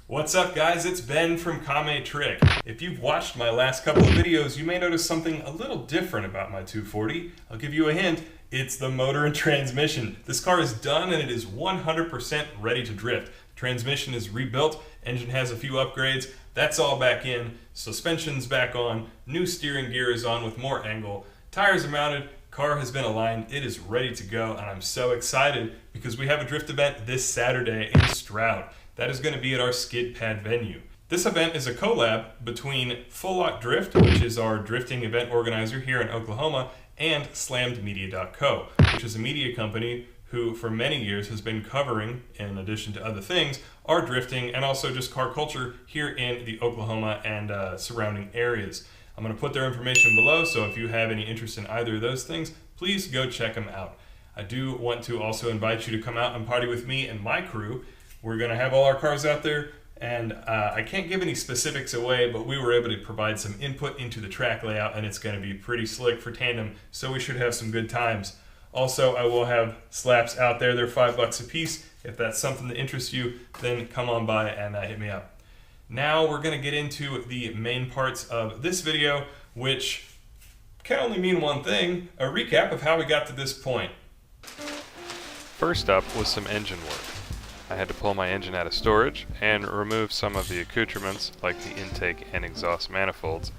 What's up guys, it's Ben from Kame Trick. If you've watched my last couple of videos, you may notice something a little different about my 240. I'll give you a hint, it's the motor and transmission. This car is done and it is 100% ready to drift. Transmission is rebuilt, engine has a few upgrades, that's all back in, suspension's back on, new steering gear is on with more angle, tires are mounted, car has been aligned, it is ready to go, and I'm so excited because we have a drift event this Saturday in Stroud. That is going to be at our skid pad venue. This event is a collab between Full Lock Drift, which is our drifting event organizer here in Oklahoma, and SlammedMedia.co, which is a media company who for many years has been covering, in addition to other things, our drifting and also just car culture here in the Oklahoma and surrounding areas. I'm going to put their information below, so if you have any interest in either of those things, please go check them out. I do want to also invite you to come out and party with me and my crew. We're going to have all our cars out there, and I can't give any specifics away, but we were able to provide some input into the track layout, and it's going to be pretty slick for tandem, so we should have some good times. Also, I will have slaps out there. They're $5 a piece. If that's something that interests you, then come on by and hit me up. Now we're going to get into the main parts of this video, which can only mean one thing, a recap of how we got to this point. First up was some engine work. I had to pull my engine out of storage and remove some of the accoutrements like the intake and exhaust manifolds.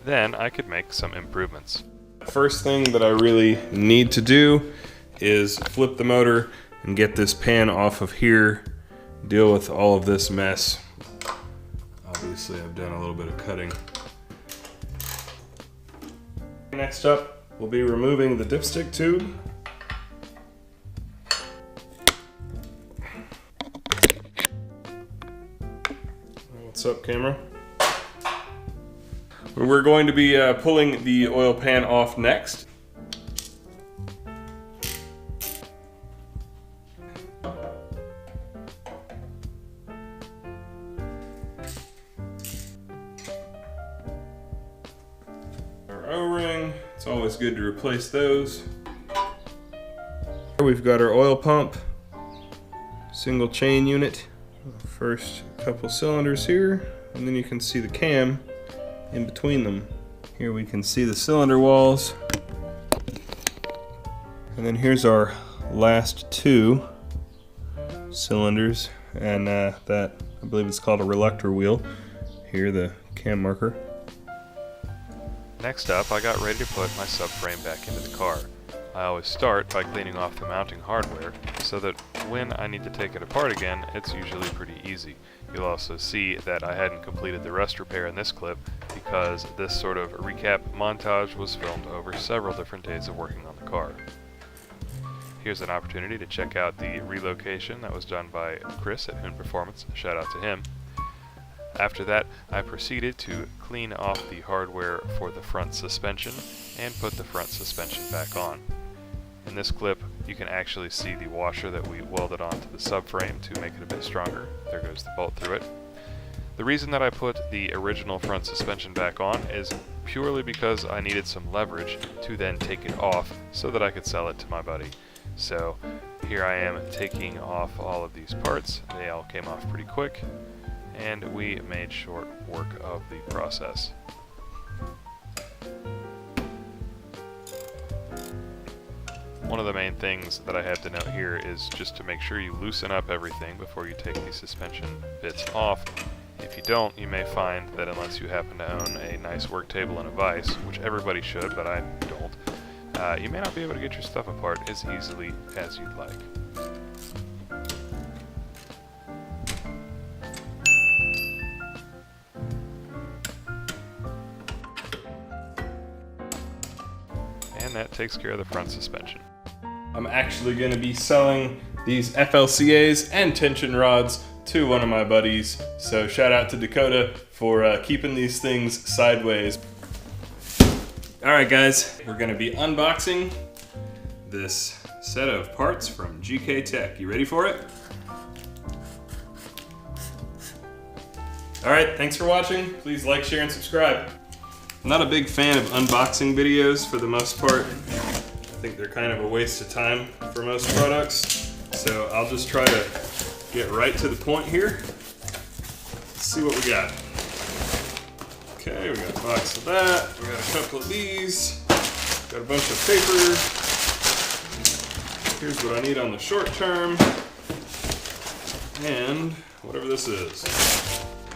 Then I could make some improvements. First thing that I really need to do is flip the motor and get this pan off of here, deal with all of this mess. Obviously I've done a little bit of cutting. Next up, we'll be removing the dipstick tube. What's up, camera? We're going to be pulling the oil pan off next. Our O-ring, it's always good to replace those. We've got our oil pump, single chain unit. First couple cylinders here, and then you can see the cam in between them. Here we can see the cylinder walls, and then here's our last two cylinders, and that, I believe it's called a reluctor wheel. Here, the cam marker. Next up, I got ready to put my subframe back into the car. I always start by cleaning off the mounting hardware so that when I need to take it apart again, it's usually pretty easy. You'll also see that I hadn't completed the rust repair in this clip because this sort of recap montage was filmed over several different days of working on the car. Here's an opportunity to check out the relocation that was done by Chris at Hoon Performance. Shout out to him. After that, I proceeded to clean off the hardware for the front suspension and put the front suspension back on. In this clip, you can actually see the washer that we welded onto the subframe to make it a bit stronger. There goes the bolt through it. The reason that I put the original front suspension back on is purely because I needed some leverage to then take it off so that I could sell it to my buddy. So here I am taking off all of these parts. They all came off pretty quick, and we made short work of the process. One of the main things that I have to note here is just to make sure you loosen up everything before you take the suspension bits off. If you don't, you may find that unless you happen to own a nice work table and a vise, which everybody should, but I don't, you may not be able to get your stuff apart as easily as you'd like. And that takes care of the front suspension. I'm actually going to be selling these FLCAs and tension rods to one of my buddies, so shout out to Dakota for keeping these things sideways. Alright guys, we're going to be unboxing this set of parts from GKTech. You ready for it? Alright, thanks for watching. Please like, share, and subscribe. I'm not a big fan of unboxing videos for the most part. I think they're kind of a waste of time for most products. So I'll just try to get right to the point here. Let's see what we got. Okay, we got a box of that. We got a couple of these. Got a bunch of paper. Here's what I need on the short term. And whatever this is.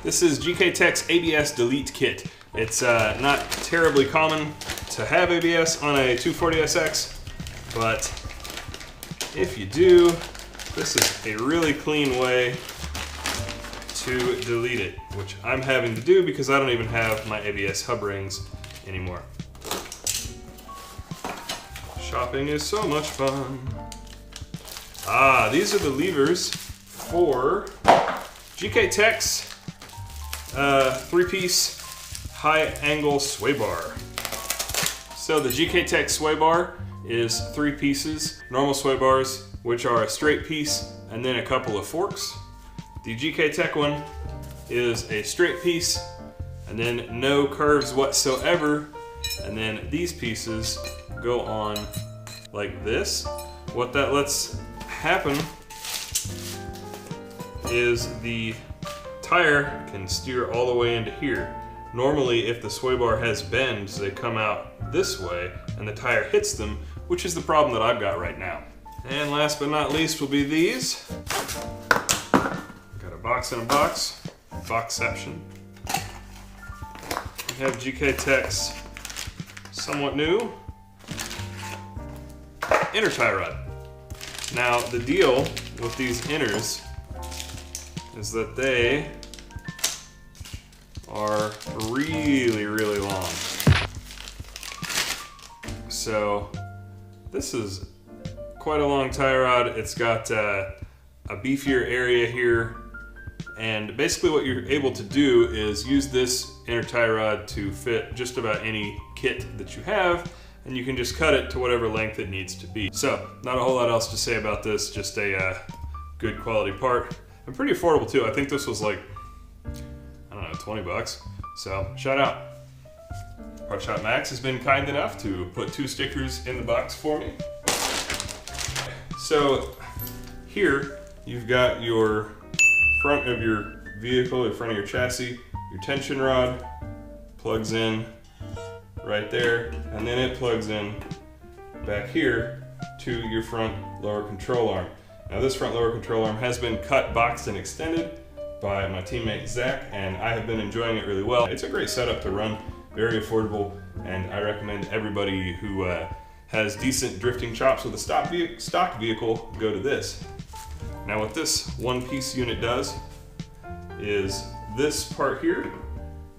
This is GKTech's ABS Delete Kit. It's not terribly common to have ABS on a 240SX, but if you do, this is a really clean way to delete it, which I'm having to do because I don't even have my ABS hub rings anymore. Shopping is so much fun. Ah, these are the levers for GKTech's 3-piece high-angle Swaybar. So the GKTech Swaybar is 3 pieces, normal Swaybars, which are a straight piece and then a couple of forks. The GKTech one is a straight piece and then no curves whatsoever, and then these pieces go on like this. What that lets happen is the tire can steer all the way into here. Normally, if the Swaybar has bends, they come out this way and the tire hits them, which is the problem that I've got right now. And last but not least will be these. Got a box in a box, boxception. We have GKTech's somewhat new inner tie rod. Now, the deal with these inners is that they are really, really long. So this is quite a long tie rod. It's got a beefier area here, and basically what you're able to do is use this inner tie rod to fit just about any kit that you have, and you can just cut it to whatever length it needs to be. So not a whole lot else to say about this, just a good quality part. And pretty affordable too. I think this was like, I don't know, 20 bucks. So shout out. Part Shop Max has been kind enough to put 2 stickers in the box for me. So here you've got your front of your vehicle, in front of your chassis, your tension rod plugs in right there, and then it plugs in back here to your front lower control arm. Now this front lower control arm has been cut, boxed, and extended by my teammate Zach, and I have been enjoying it really well. It's a great setup to run, very affordable, and I recommend everybody who has decent drifting chops with a stock vehicle go to this. Now what this one-piece unit does is this part here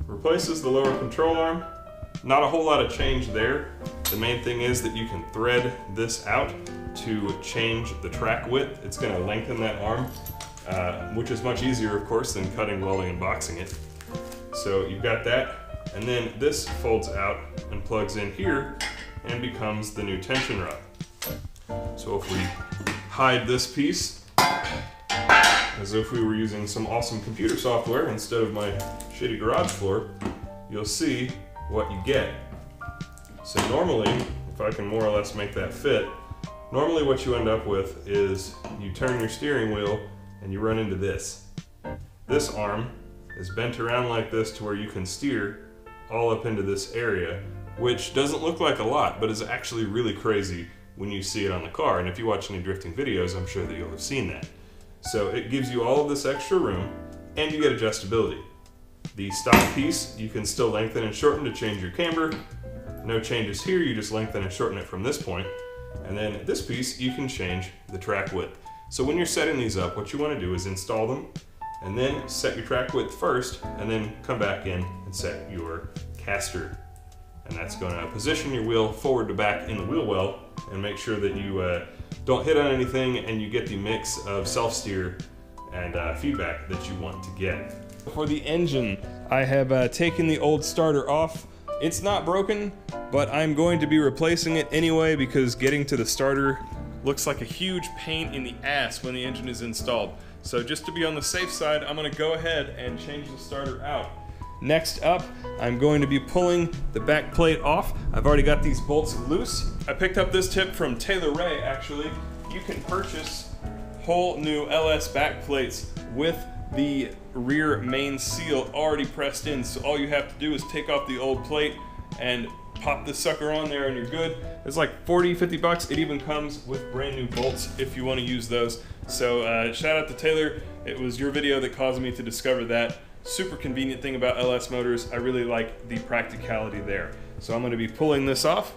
replaces the lower control arm. Not a whole lot of change there. The main thing is that you can thread this out to change the track width. It's going to lengthen that arm, which is much easier, of course, than cutting, welding, and boxing it. So you've got that, and then this folds out and plugs in here and becomes the new tension rod. So if we hide this piece, as if we were using some awesome computer software instead of my shitty garage floor, you'll see what you get. So normally, if I can more or less make that fit, normally what you end up with is you turn your steering wheel and you run into this. This arm is bent around like this to where you can steer all up into this area, which doesn't look like a lot, but is actually really crazy when you see it on the car. And if you watch any drifting videos, I'm sure that you'll have seen that. So it gives you all of this extra room, and you get adjustability. The stock piece, you can still lengthen and shorten to change your camber. No changes here, you just lengthen and shorten it from this point. And then this piece, you can change the track width. So when you're setting these up, what you want to do is install them, and then set your track width first, and then come back in and set your caster. And that's going to position your wheel forward to back in the wheel well, and make sure that you don't hit on anything, and you get the mix of self-steer and feedback that you want to get. For the engine, I have taken the old starter off. It's not broken, but I'm going to be replacing it anyway because getting to the starter looks like a huge pain in the ass when the engine is installed. So just to be on the safe side, I'm going to go ahead and change the starter out. Next up, I'm going to be pulling the back plate off. I've already got these bolts loose. I picked up this tip from Taylor Ray, actually. You can purchase whole new LS back plates with the rear main seal already pressed in, so all you have to do is take off the old plate and pop this sucker on there and you're good. It's like 40-50 bucks. It even comes with brand new bolts if you want to use those. So shout out to Taylor. It was your video that caused me to discover that. Super convenient thing about LS motors. I really like the practicality there. So I'm going to be pulling this off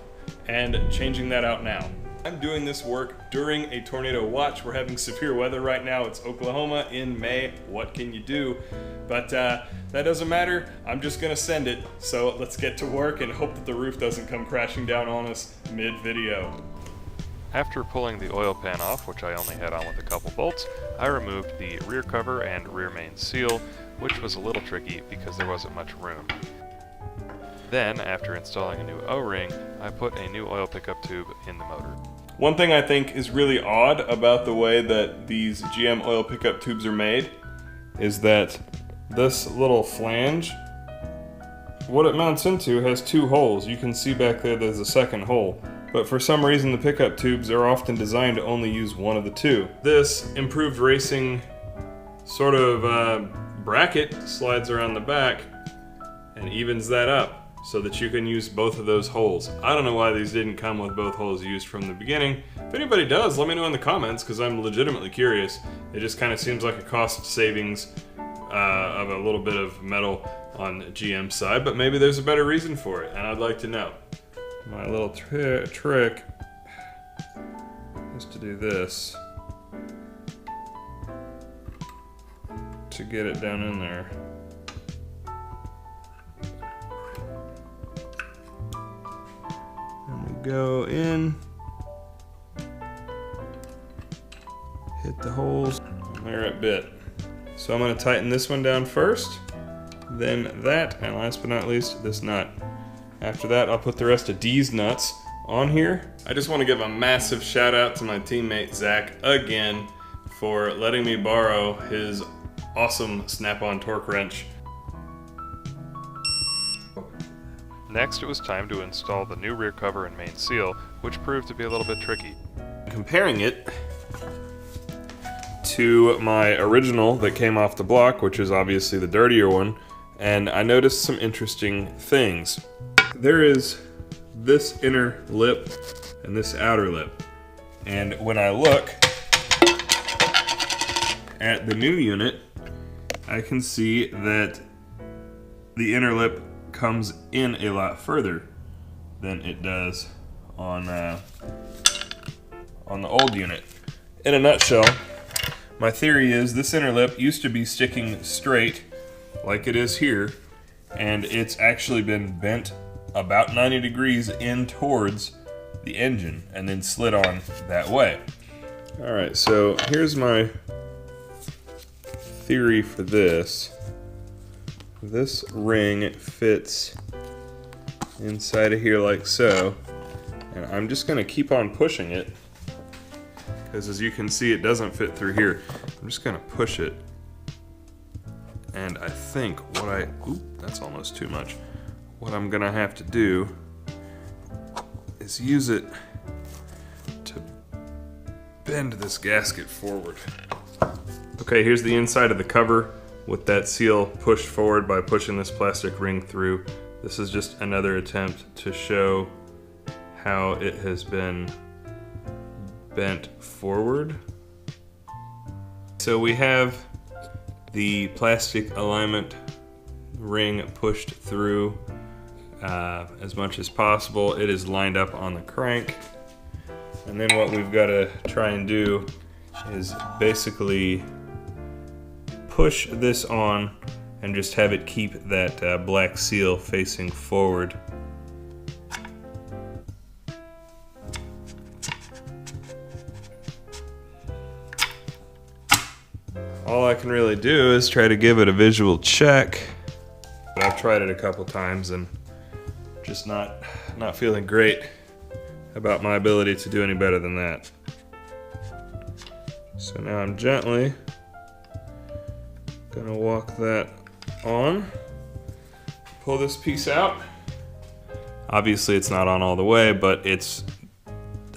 and changing that out now. I'm doing this work during a tornado watch. We're having severe weather right now. It's Oklahoma in May. What can you do? But that doesn't matter. I'm just gonna send it. So let's get to work and hope that the roof doesn't come crashing down on us mid-video. After pulling the oil pan off, which I only had on with a couple bolts, I removed the rear cover and rear main seal, which was a little tricky because there wasn't much room. Then, after installing a new O-ring, I put a new oil pickup tube in the motor. One thing I think is really odd about the way that these GM oil pickup tubes are made is that this little flange, what it mounts into, has two holes. You can see back there there's a second hole. But for some reason the pickup tubes are often designed to only use one of the two. This improved racing sort of bracket slides around the back and evens that up so that you can use both of those holes. I don't know why these didn't come with both holes used from the beginning. If anybody does, let me know in the comments because I'm legitimately curious. It just kind of seems like a cost savings of a little bit of metal on GM's side, but maybe there's a better reason for it, and I'd like to know. My little trick is to do this to get it down in there. And we go in, hit the holes, and there it bit. So I'm going to tighten this one down first, then that, and last but not least, this nut. After that, I'll put the rest of D's nuts on here. I just want to give a massive shout out to my teammate Zach again for letting me borrow his awesome snap-on torque wrench. Next, it was time to install the new rear cover and main seal, which proved to be a little bit tricky. Comparing it to my original that came off the block, which is obviously the dirtier one, and I noticed some interesting things. There is this inner lip and this outer lip, and when I look at the new unit, I can see that the inner lip comes in a lot further than it does on the old unit. In a nutshell, my theory is this inner lip used to be sticking straight like it is here, and it's actually been bent about 90 degrees in towards the engine and then slid on that way. Alright, so here's my theory for this. This ring fits inside of here like so, and I'm just going to keep on pushing it because as you can see it doesn't fit through here. I'm just going to push it, and I think what that's almost too much. What I'm going to have to do is use it to bend this gasket forward. Okay, here's the inside of the cover with that seal pushed forward by pushing this plastic ring through. This is just another attempt to show how it has been bent forward. So we have the plastic alignment ring pushed through as much as possible. It is lined up on the crank. And then what we've got to try and do is basically push this on and just have it keep that black seal facing forward. All I can really do is try to give it a visual check. I've tried it a couple times and just not feeling great about my ability to do any better than that. So now I'm gently gonna walk that on, pull this piece out. Obviously it's not on all the way, but it's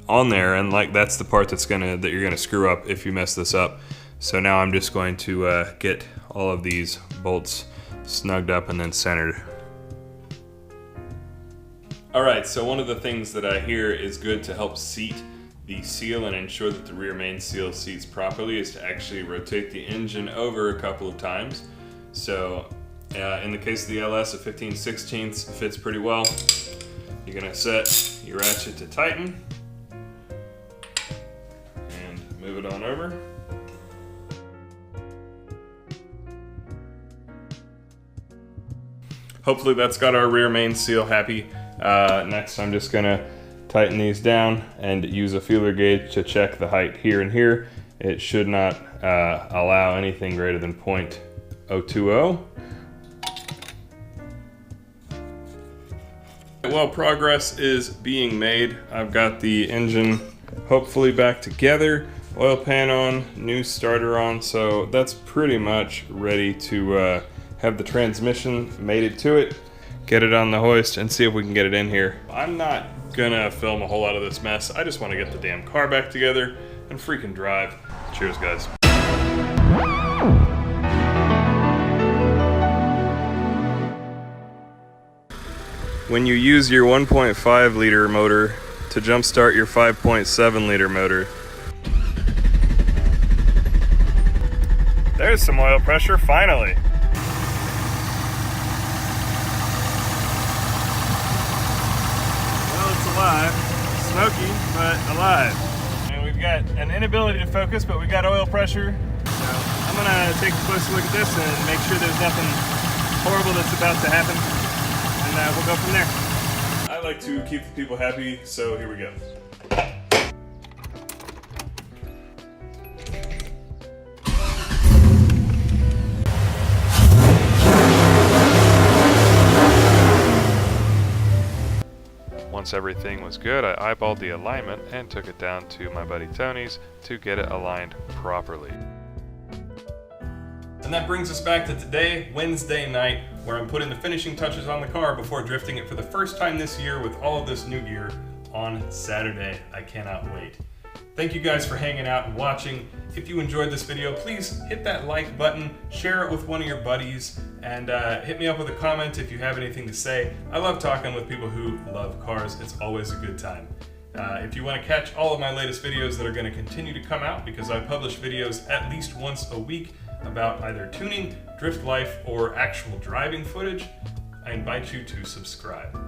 on there, and like that's the part that you're gonna screw up if you mess this up. So now I'm just going to get all of these bolts snugged up and then centered. Alright, so one of the things that I hear is good to help seat the seal and ensure that the rear main seal seats properly is to actually rotate the engine over a couple of times. So in the case of the LS, a 15/16 fits pretty well. You're going to set your ratchet to tighten and move it on over. Hopefully that's got our rear main seal happy. Next I'm just going to tighten these down and use a feeler gauge to check the height here and here. It should not allow anything greater than 0.020. Well, progress is being made. I've got the engine hopefully back together, oil pan on, new starter on, so that's pretty much ready to have the transmission mated to it, get it on the hoist, and see if we can get it in here. I'm not gonna film a whole lot of this mess. I just want to get the damn car back together and freaking drive. Cheers, guys. When you use your 1.5 liter motor to jumpstart your 5.7 liter motor, there's some oil pressure, finally. Well, it's alive. Smoky, but alive. And we've got an inability to focus, but we got oil pressure. So I'm gonna take a closer look at this and make sure there's nothing horrible that's about to happen. And we'll go from there. I like to keep the people happy, so here we go. Once everything was good, I eyeballed the alignment and took it down to my buddy Tony's to get it aligned properly. And that brings us back to today, Wednesday night, where I'm putting the finishing touches on the car before drifting it for the first time this year with all of this new gear on Saturday. I cannot wait. Thank you guys for hanging out and watching. If you enjoyed this video, please hit that like button, share it with one of your buddies, and hit me up with a comment if you have anything to say. I love talking with people who love cars. It's always a good time. If you want to catch all of my latest videos that are going to continue to come out, because I publish videos at least once a week about either tuning, drift life, or actual driving footage, I invite you to subscribe.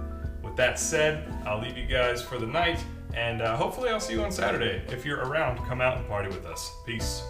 With that said, I'll leave you guys for the night, and hopefully I'll see you on Saturday. If you're around, come out and party with us. Peace.